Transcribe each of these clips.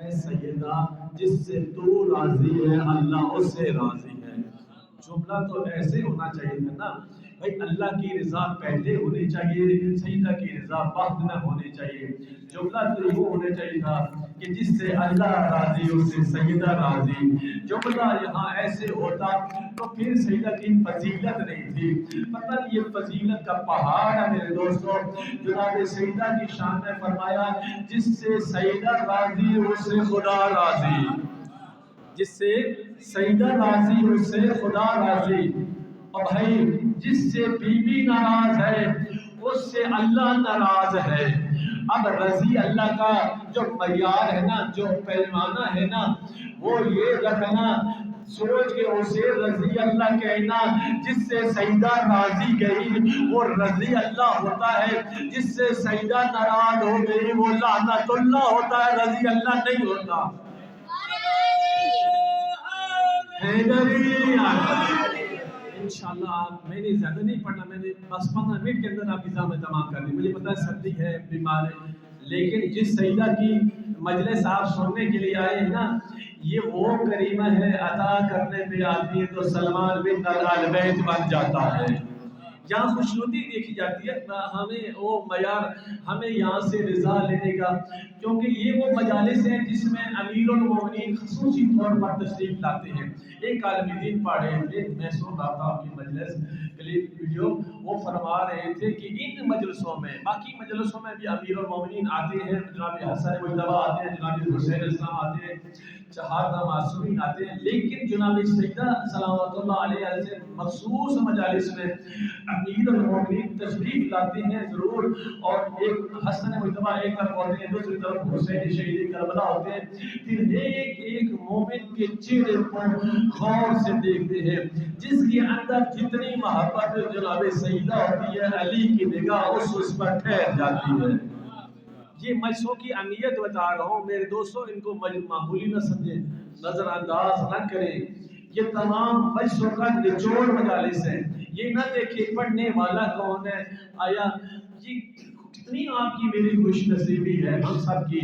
اے سیدہ جس سے تو راضی ہے اللہ اس سے راضی ہے۔ جملہ تو ایسے ہونا چاہیے تھا نا بھائی، اللہ کی رضا پہلے ہونی چاہیے، سیدہ کی رضا بعد میں ہونی چاہیے۔ جملہ تو یہ ہونا چاہیے تھا کہ جس سے اللہ راضی اس سے سیدہ راضی۔ جملہ یہاں ایسے ہوتا تو پھر سیدہ کی فضیلت نہیں تھی۔ پتہ نہیں یہ فضیلت کا پہاڑ ہے میرے دوستوں۔ جناب سیدہ کی شان نے فرمایا جس سے سیدہ راضی اس سے خدا راضی، جس سے سیدہ راضی اس سے خدا راضی۔ اور بھائی جس سے بیوی ناراض ہے اس سے اللہ ناراض ہے۔ اب رضی اللہ کا جو معیار ہے نا، جو پیمانہ ہے نا، وہ یہ رکھنا سوچ کے اسے رضی اللہ کہنا۔ جس سے سیدہ راضی گئی وہ رضی اللہ ہوتا ہے، جس سے سیدہ ناراض ہو گئی وہ لعنت اللہ ہوتا ہے، رضی اللہ نہیں ہوتا۔ انشاءاللہ میں نے زیادہ نہیں پڑھنا، میں نے بس 15 منٹ کے اندر آپ کی سامنے تمام کر دی۔ مجھے پتا ہے سردی ہے، بیمار ہے، لیکن جس سیدہ کی مجلس آپ سننے کے لیے آئے ہیں نا، یہ وہ کریمہ ہے عطا کرنے پہ آتی ہے تو سلمان بن آل بیت بن جاتا ہے۔ یہاں خوشنودی دیکھی جاتی ہے، ہمیں وہ معیار، ہمیں یہاں سے رضا لینے کا، کیونکہ یہ وہ مجالس ہیں جس میں امیر المومنین خصوصی طور پر تشریف لاتے ہیں۔ ایک عالم دین پڑھ رہے تھے، میں سن رہا تھا آپ کی مجلس کلپ ویڈیو، وہ فرما رہے تھے کہ ان مجلسوں میں، باقی مجلسوں میں بھی امیر المومنین آتے ہیں، جناب حسن مجتبی آتے ہیں، جناب حسین اسلام آتے ہیں، چہارہ معصومین آتے ہیں، لیکن جناب سیدہ صلوات اللہ علیہ سے مخصوص مجالس میں امیر المومنین تشریف لاتے ہیں ضرور۔ اور ایک حسن مجتبی ایک طرف ہوتے ہیں، دوسری طرف حسین شہید کربلا ہوتے ہیں، پھر ایک ایک مومن کے چہرے کو غور سے دیکھتے ہیں، جس کے اندر جتنی محبت جناب سیدہ ہوتی ہے علی کی نگاہ اس پر ٹھہر جاتی ہے۔ یہ مجلسوں کی اہمیت بتا رہا ہوں میرے دوستوں، ان کو معمولی نہ سمجھیں، نظر انداز نہ کریں۔ یہ تمام مجلسوں کا نچوڑ مجالس ہیں۔ یہ نہ دیکھیں پڑھنے والا کون ہے، آیا یہ کتنی آپ کی میری خوش نصیبی ہے ہم سب کی۔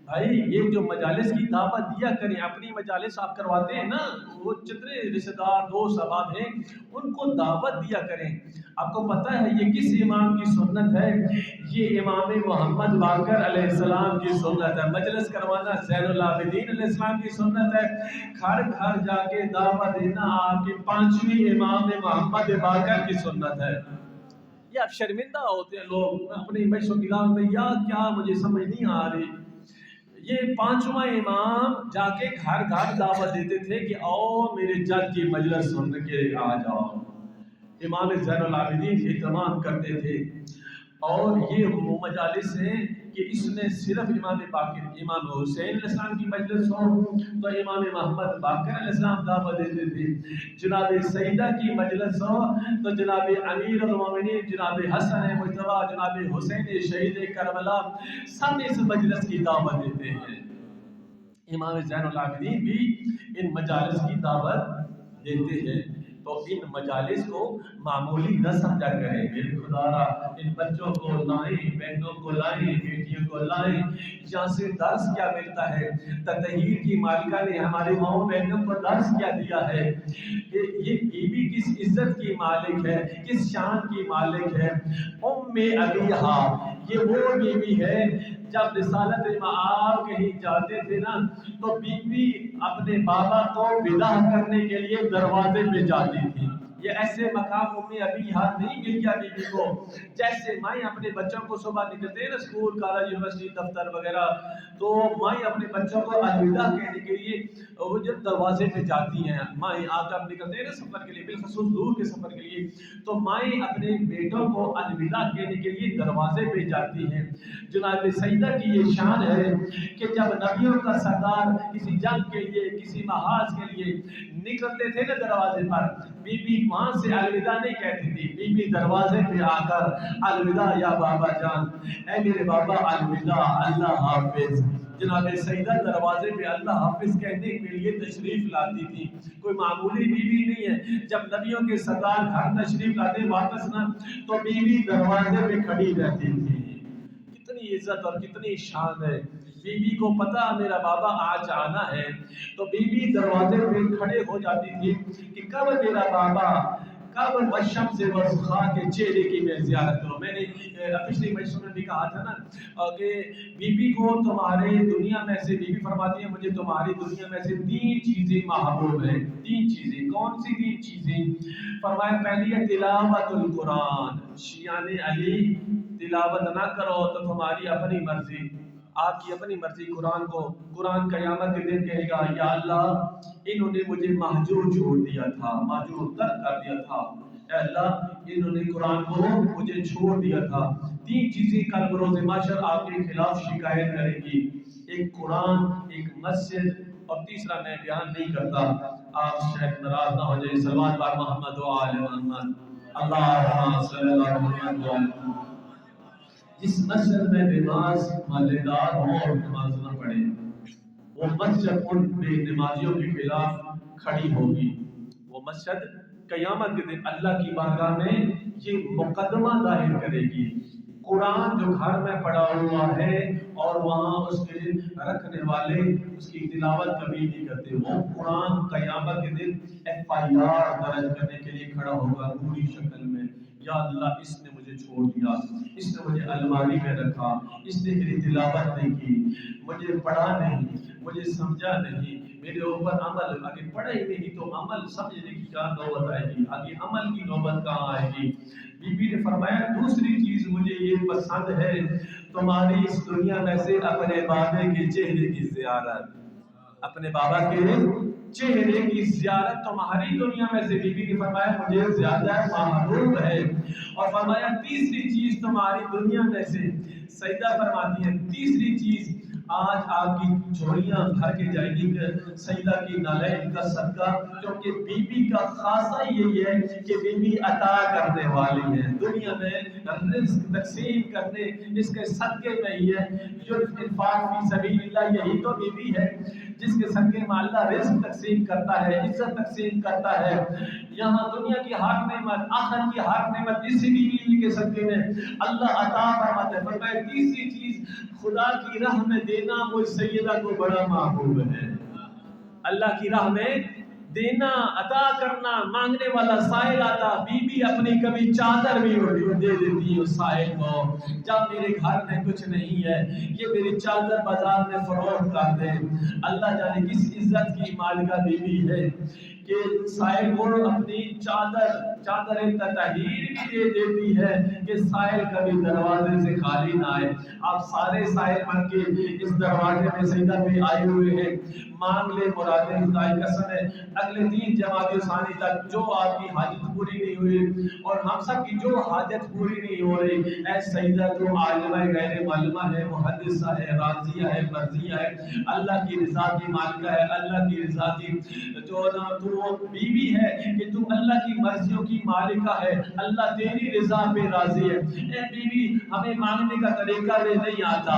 بھائی یہ جو مجالس کی دعوت دیا کریں، اپنی مجالس آپ کرواتے ہیں نا، وہ جتنے رشتہ دار دوست احباب ہیں ان کو دعوت دیا کریں۔ آپ کو پتہ ہے یہ کس امام کی سنت ہے؟ یہ امام محمد باقر علیہ السلام کی سنت ہے۔ مجلس کروانا زین العابدین علیہ السلام کی سنت ہے۔ گھر گھر جا کے دعوت دینا آپ کے 5ویں امام محمد باقر کی سنت ہے۔ یہ اب شرمندہ ہوتے ہیں لوگ اپنی مجلسوں کی دعوت میں، یا کیا مجھے سمجھ نہیں آ رہی۔ یہ 5واں امام جا کے گھر گھر دعوت دیتے تھے کہ آؤ میرے جد کی مجلس سن کے آ جاؤ۔ امام زین العابدین اہتمام کرتے تھے، اور یہ وہ مجالس ہیں کہ اس میں صرف امام باقر، امام حسین علیہ السلام کی مجلس ہو تو امام محمد باقر علیہ السلام دعوت دیتے تھے، جناب سیدہ کی مجلس ہو تو جناب امیر المومنین جناب حسن مجتبی، جناب حسین شہید کربلا سب اس مجلس کی دعوت دیتے ہیں۔ امام زین العابدین بھی ان مجالس کی دعوت دیتے ہیں، تو ان مجالس کو معمولی نہ سمجھا کریں۔ میرے خدا را ان بچوں کو لائیں، بہنوں کو لائیں، بیٹیوں کو لائیں۔ یہاں سے درس کیا ملتا ہے؟ تطہیر کی مالکہ نے ہماری ماؤں بہنوں کو درس کیا دیا ہے کہ یہ بیوی کس عزت کی مالک ہے، کس شان کی مالک ہے۔ ام ابیہا یہ وہ بیوی ہے، جب رسالت معاب کہیں جاتے تھے نا تو بیوی اپنے بابا کو ودا کرنے کے لیے دروازے پہ جاتی تھی۔ یہ ایسے مقام ام ابیہا نہیں مل گیا بیوی کو، جیسے مائیں اپنے بچوں کو صبح نکلتے ہیں نا اسکول، کالج، یونیورسٹی، دفتر وغیرہ، تو مائیں اپنے بچوں کو الوداع کہنے کے لیے وہ جب دروازے پہ جاتی ہیں، مائیں آپ جب نکلتے ہیں نا سفر کے لیے، بالخصوص دور کے سفر کے لیے، تو مائیں اپنے بیٹوں کو الوداع کہنے کے لیے دروازے پہ جاتی ہیں۔ جناب سیدہ کی یہ شان ہے کہ جب نبیوں کا سردار کسی جنگ کے لیے، کسی محاذ کے لیے نکلتے تھے نا دروازے پر، بی بی وہاں سے الوداع نہیں کہتی تھی، بی بی دروازے پہ آ کر الوداع یا بابا جان، اے میرے بابا الوداع، اللہ حافظ۔ جناب سیدہ دروازے پہ اللہ حافظ کہنے کے لیے تشریف لاتی تھی، کوئی معمولی بیوی نہیں ہے۔ جب نبیوں کے سردار گھر تشریف لاتے واپس نہ تو بیوی دروازے پہ کھڑی رہتی تھی۔ کتنی عزت اور کتنی شان ہے۔ बीबी को पता मेरा बाबा आज आना है, तो बीबी दरवाजे पे खड़े हो जाती थी कि कब मेरा बाबा, कब वशम से वसखा के चेहरे की मैं ज़ियारत करूँ। मैंने पिछली मजलिस में भी कहा था ना कि बीबी को तुम्हारे दुनिया में से, बीबी फरमाती है मुझे तुम्हारी दुनिया में से 3 चीज़ें महबूब हैं। 3 चीज़ें, कौन सी 3 चीज़ें? फरमाया पहली है तिलावतुल कुरान, शियाने अली तिलावत ना करो तो तुम्हारी अपनी मर्जी, आपकी अपनी मर्जी कुरान को, कुरान क़यामत के दिन कहेगा या अल्लाह इन्होंने मुझे महजूर छोड़ दिया था, महजूर तर्क कर दिया था, ए अल्लाह इन्होंने कुरान को मुझे छोड़ दिया था। 3 चीज़ें कल बरोज़ महशर आपके खिलाफ शिकायत करेंगी, एक कुरान, एक मस्जिद और तीसरा मैं बयान नहीं करता, आप शायद नाराज ना हो जाए। सल्लल्लाहु अलैहि मोहम्मद व आले मोहम्मद, अल्लाहुम्मा सल्लि अला मुहम्मद व आले। जिस मस्जिद में नमाज मालेदार हो और नमाज न पढ़े, वो मस्जिद उन बेनमाजियों के खिलाफ खड़ी होगी। वो मस्जिद क़यामत के दिन अल्लाह की बारगाह में ये मुकदमा दायर करेगी, कुरान जो घर में पढ़ा हुआ है और वहाँ उसके रखने वाले उसकी तिलावत कभी नहीं करते, वो कुरान क़यामत के दिन FIR दर्ज करने के लिए खड़ा होगा पूरी शक्ल में। या अल्लाह इसने मुझे छोड़ दिया, इसने मुझे अलमारी में रखा, इसने मेरी तिलावत नहीं की, मुझे पढ़ा नहीं, मुझे समझा नहीं, मेरे ऊपर अमल, आगे पढ़ा ही नहीं तो अमल समझने की क्या नौबत आएगी, आगे अमल की नौबत कहाँ आएगी। बीबी ने फरमाया दूसरी चीज मुझे ये पसंद है, तुम्हारी इस दुनिया में से अपने बाबे के चेहरे की ज़ियारत, अपने बाबा के चेहरे की ज़ियारत तुम्हारी दुनिया में से, बीबी ने फरमाया मुझे ज्यादा महबूब है। और फरमाया तीसरी चीज तुम्हारी दुनिया में से, सईदा फरमाती है तीसरी चीज आज आपकी झोलियां भर के जाएगी सईदा की नालैन का सदका, क्योंकि बीबी का खासा यही है कि बीबी अता करने वाली है, दुनिया में रिज़्क तकसीम करने इसके सदके में ही है। जो इन्फाक फी सबीलिल्लाह यही तो बीबी है जिसके सदके में अल्लाह रिज़्क तकसीम करता है, इज्जत तकसीम करता है। यहाँ दुनिया की हर नेमत, आखिरत की हर नेमत इसी बीवी के सदके में अल्लाह अता फरमाता है। फरमाया तीसरी चीज खुदा की राह में देना मुझ सैयदा को बड़ा महबूब है। अल्लाह की राह में देना, अता करना, मांगने वाला साइल आता, बीबी अपनी कभी चादर भी दे देती है उस साइल को, जब मेरे घर में कुछ नहीं है ये मेरी चादर बाजार में फरोख्त कर दे। अल्लाह जाने किस इज्जत की मालिका बीबी है कि साइल को अपनी चादर तहीर भी दे देती है कि साइल कभी दरवाजे से खाली ना आए। आप सारे साइल बन के इस दरवाजे में सईदा पे आए हुए हैं, मांग ले मुरादें, खुदाई कसम है अगले 3 जमात सानी तक जो आपकी हाजत पूरी नहीं हुई और हम सब की जो हाजत पूरी नहीं हो रही, ऐ सईदा जो आलिमा गैर मालूमा है, मुहद्दिसा है, राज़िया है, मर्जिया है, अल्लाह की रज़ा की मालिका है, अल्लाह की रज़ा की जो ना तू बीवी है कि तू अल्लाह की मर्जियों की मालिका है, अल्लाह तेरी रज़ा पे राज़ी है। ए बीवी हमें मांगने का तरीका भी नहीं आता,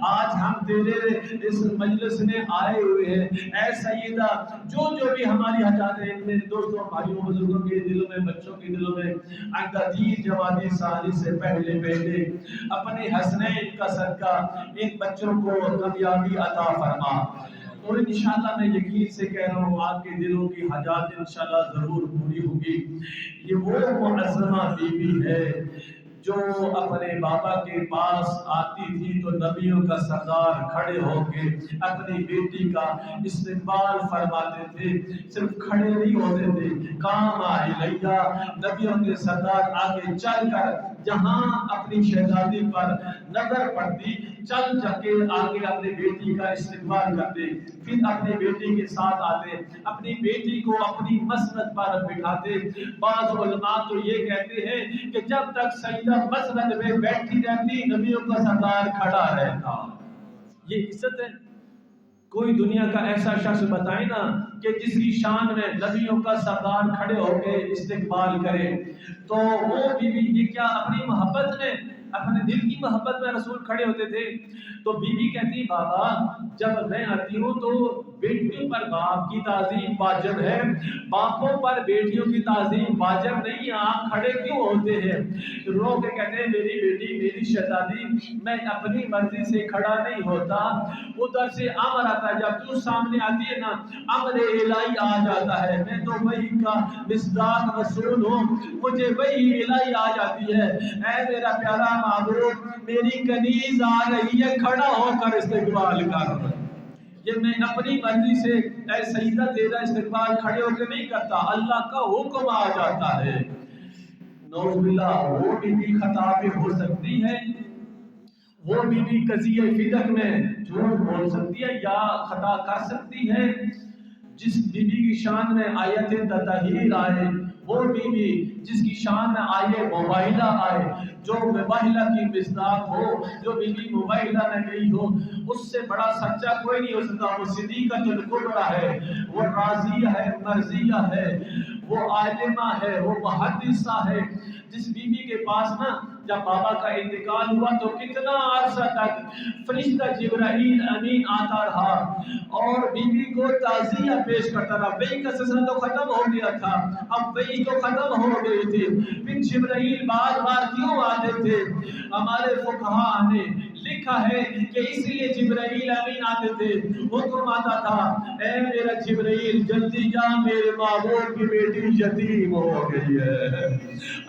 आज हम तेरे इस मजलिस में आए हुए हैं, ऐ सईदा जो भी हमारी हजात है, मेरे दोस्तों भाइयों बुजुर्गों के दिलों में, बच्चों के दिलों में आइंदा 3 जमाती साली से पहले अपने हसनैन का सदका इन बच्चों को कामयाबी अता फरमा। तो इंशाल्लाह मैं यकीन से कह रहा हूँ आपके दिलों की हजात इंशाल्लाह जरूर पूरी होगी। ये वो मुअज़्ज़मा बीवी है जो अपने बाबा के पास आती थी तो नबियों का सरदार खड़े होके अपनी बेटी का इस्तकबाल फरमाते थे, सिर्फ खड़े नहीं होते थे, काम आए लैया नबियों के सरदार आगे चलकर जहां अपनी शहजादी पर नजर पड़ती चल जाके आगे अपनी बेटी का इस्तकबाल करते, फिर अपनी बेटी के साथ आते, अपनी बेटी को अपनी मसनद पर बिठाते। बाज़ उलमा तो ये कहते हैं कि जब तक सईदा मसनद में बैठी रहती नबियों का सरदार खड़ा रहता। ये इज्जत है। कोई दुनिया का ऐसा शख्स बताए ना कि जिसकी शान में नबियों का सरदार खड़े होकर इस्तकबाल करे, तो वो बीवी ये क्या अपनी मोहब्बत में अपने दिल की मोहब्बत में रसूल खड़े होते थे। तो बीवी कहती बाबा जब मैं आती हूँ तो बेटियों पर बाप की ताज़ीम वाजिब है, बापों पर बेटियों की ताज़ीम वाजिब नहीं, आप खड़े क्यों होते हैं? रो के कहते हैं मेरी बेटी मेरी शहजादी, मैं अपनी मर्जी से खड़ा नहीं होता, उधर से अमर आता है, जब तू सामने आती है ना अमर इलाही आ जाता है, मैं तो वही का मिसदाक रसूल हूँ, मुझे वही इलाही आ जाती है। ऐ मेरा प्यारा महबूब मेरी कनीज आ रही है, खड़ा होकर इस्तकबाल कर। ये मैं अपनी मर्जी से ऐ सईदा तेरा इस्तकबाल खड़े होकर नहीं करता, अल्लाह का हुक्म आ जाता है। नौजुबिल्लाह वो बीवी खता पे हो सकती है, वो बीवी कज़िए फिदक में झूठ बोल सकती है या खता कर सकती है। जिस बीवी की शान में आयत तताहीर आए, वो बीवी जिसकी शान में आए मुबाहिला आए, जो मुबाहिला की मिसदाक हो, जो बीवी मुबाहिला में गई हो, उससे बड़ा सच्चा कोई नहीं हो सकता। वो सिद्दीक़तुल कुबरा है, वो राज़िया है, मर्ज़िया है, वो आलिमा है, वो मुहद्दिसा है। जिस बीवी के पास ना जब बाबा का इंतकाल हुआ तो कितना अरसा तक फरिश्ता जिब्राइल अमीन आता रहा और बीवी को ताज़िया पेश करता रहा। वही का सिलसिला तो खत्म हो गया था, अब वही तो खत्म हो गई थी, फिर जिब्राइल बार बार क्यों आते थे? हमारे फुक़हा ने लिखा है कि इसलिए जिब्राइल अमीन आते थे, हुक्म आता था ऐ मेरा जिब्राइल जल्दी जा, मेरे महबूब की बेटी यतीम हो गई है,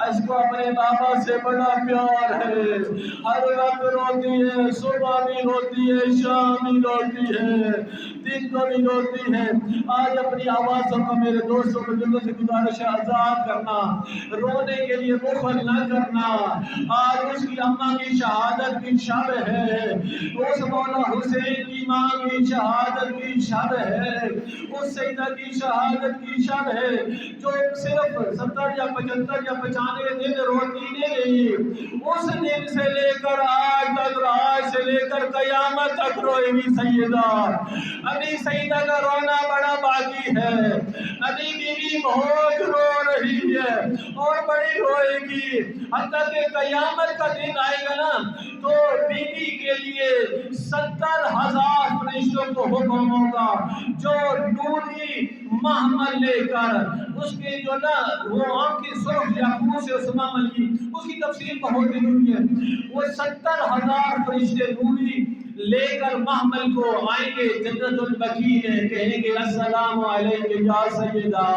इसको अपने बाबा से बड़ा प्यार है, हर वक्त रोती है, सुबह भी रोती है, शाम भी रोती है, दिन को भी रोती है। आज अपनी आवाज़ों को मेरे दोस्तों बुजुर्गों से गुजारिश है आज़ाद करना, रोने के लिए मुखर न करना। आज उसकी अम्मा की शहादत की शब है, उस मौला हुसैन की माँ की शहादत की शब है, उस सैयदा की शहादत की शब है, जो सिर्फ 70 या 75 या 95 दिन रोती नहीं, उस दिन से लेकर आज तक, आज से लेकर कयामत तक रोएगी सैयदा। अभी सैयदा का रोना बड़ा बाकी है, अभी बीवी बहुत रो रही है और बड़ी रोएगी, हत्ता कि कयामत का दिन आएगा ना तो बीवी के लिए 70,000 फरिश्तों को हुक्म होगा जो नूरी महमल लेकर उसके जो ना वो आंखें सुर्ख याकूत से उस महमल की, उसकी तफसीर बहुत जरूरी है। वो 70,000 फरिश्ते नूरी लेकर महमल को आएंगे जन्नतुल बकी में, कहेंगे अस्सलामु अलैका या सैयदा,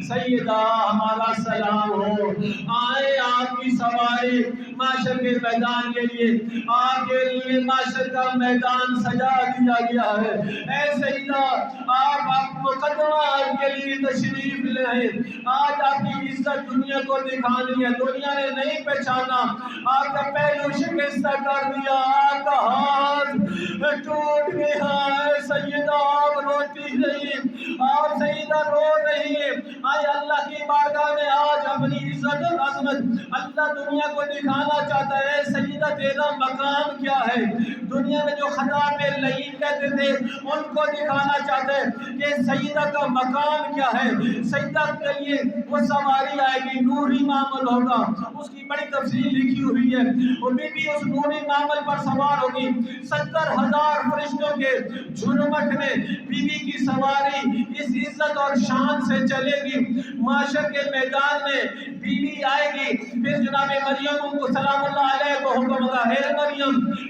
सैयदा हमारा सलाम हो, आए आपकी सवारी माशर के मैदान के लिए, आपके लिए माशर का मैदान सजा दिया गया है। ऐ सैयदा आप मुकद्दमा के लिए तशरीफ ले आए, आज आपकी इज्जत दुनिया को दिखानी है, दुनिया ने नहीं पहचाना, आपका पहलू शिकस्त कर दिया, आपका हाथ टूट गया है। सैयदा आप रोती नहीं, आप सैयदा रो रही है। आए अल्लाह की बारगाह में आज अपनी इज्जत और अज़मत अल्लाह दुनिया को दिखाना चाहता है। सैयदा तेरा मकाम क्या है? दुनिया में जो खता पे लईन कहते थे उनको दिखाना चाहते हैं कि सैयदा का मकाम क्या है। सैयदा के लिए वो सवारी आएगी, नूरी मामल होगा, उसकी बड़ी तफसील लिखी हुई है। वो बीवी उस नूरी मामल पर सवार होगी, 70,000 फरिश्तों के झुरमट में बीवी की सवारी इस इज्जत और शान से चलेगी। माशर के मैदान में बीवी आएगी, फिर जनाब मरियम को सलामुल्लाह अलैहा को हुक्म होगा, हे मरियम